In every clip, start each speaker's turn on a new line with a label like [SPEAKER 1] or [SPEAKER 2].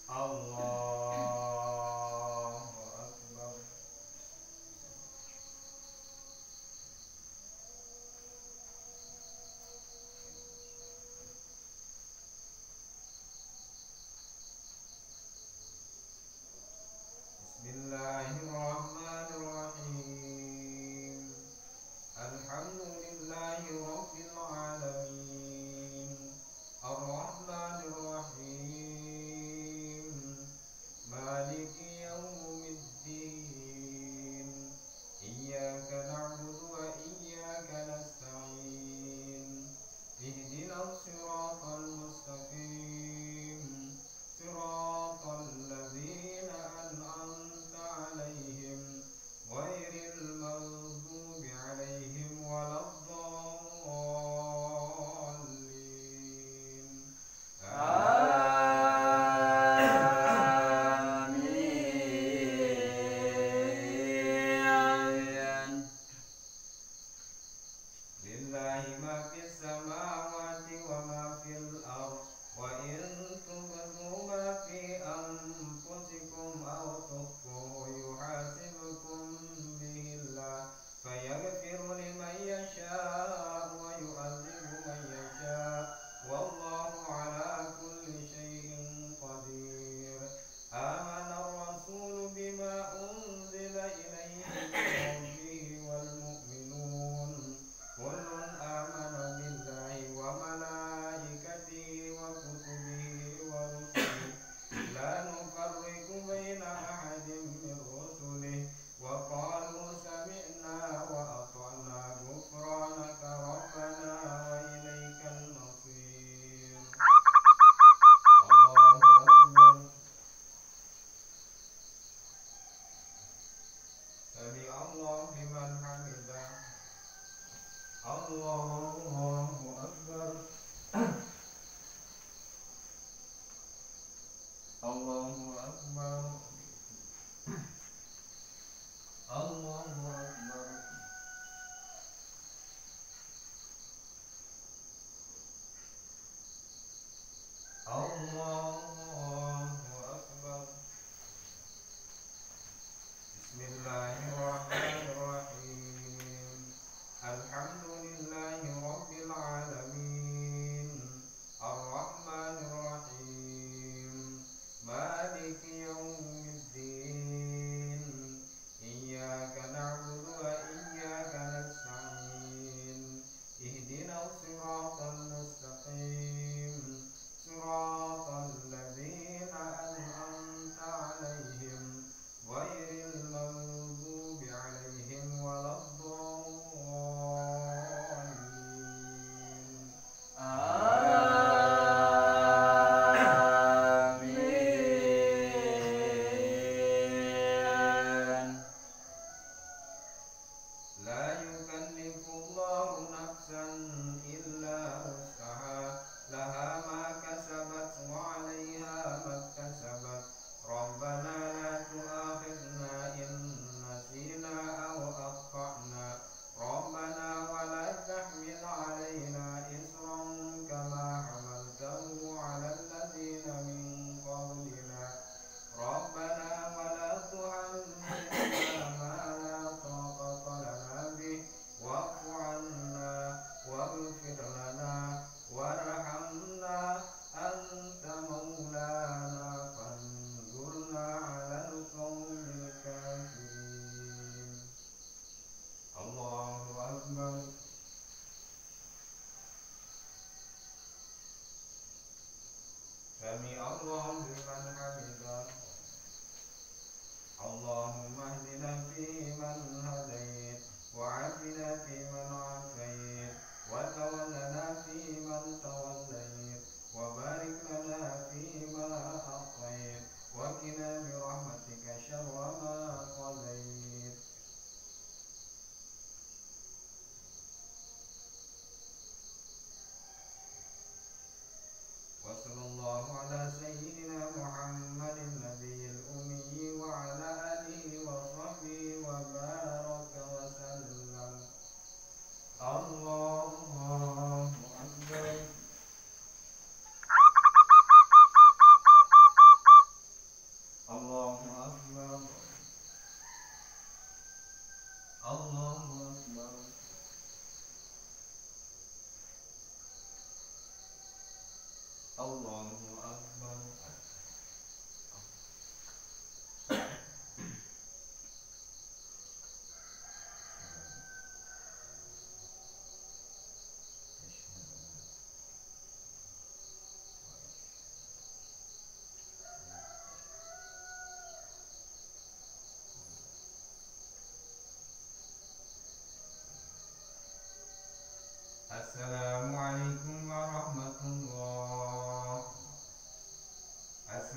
[SPEAKER 1] Allahu Akbar. Bismillahirrahmanirrahim. Alhamdulillahi rabbil alamin. Ar-Rahmanir Rahim. Maliki yaumiddin. Iyyaka na'budu wa iyyaka nasta'in. Ihdinas siratal mustaqim. Siratal ladzina an'amta 'alaihim ghairil maghdubi 'alaihim waladdallin. Amin. Lillahi ma fis samawati wa ma fil ardh wa in tubdu ma fi anfusikum aw tukhfuhu yuhasibukum bihi Allah fayaghfiru liman yasha'u wa yu'adhibu man yasha'u wallahu ala kulli shay'in qadir. Amana ar-rasulu bima unzila ilayhi min rabbihi wal mu'minun kullun amana billahi wa malaikatihi wa kutubihi wa rusulihi la nufarriqu baina ahadin min rusulihi wa qalu sami'na wa ata'na ghufranaka rabbana wa ilaikal masir. Allahu Akbar. Sami Allah liman hamidah. Allahu Akbar. Allahu Akbar. Allahu Akbar. Allahu Akbar. Bismillahirrahmanirrahim. Alhamdulillahi rabbil alamin. Ar-Rahmanir Rahim. Maliki yaumiddin. Iyyaka na'budu wa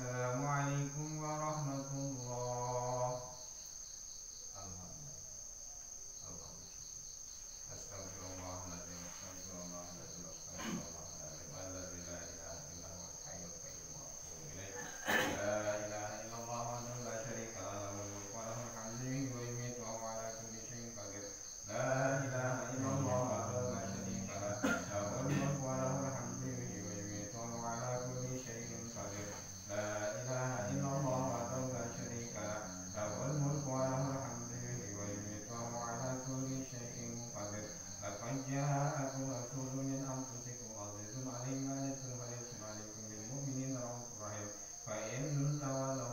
[SPEAKER 1] Assalamualaikum warahmatullah. Alhamdulillah. Astagfirullahaladzim. Astagfirullahaladzim. Astagfirullahaladzim. Alladzi la ilaha illa huwal hayyul qayyum wa atubu ilaih. La ilaha illallah wahdahu la syarika lahu, lahul mulku wa lahul hamdu yuhyi wa yumiitu wa huwa ala kulli syai'in qadir. La ilaha illallah wahdahu la syarika lahu, lahul mulku wa lahul hamdu yuhyi wa yumiitu wa huwa ala kulli syai'in qadir. La ilaha illallah wahdahu la syarika lahu, lahul mulku wa lahul hamdu yuhyi wa yumiitu wa huwa ala kulli syai'in qadir. Laqad ja'akum rasulun min anfusikum azizun 'alaihi ma 'anittum harisun 'alaikum bil mu'minina ra'ufur rahim. Fa in tawallaw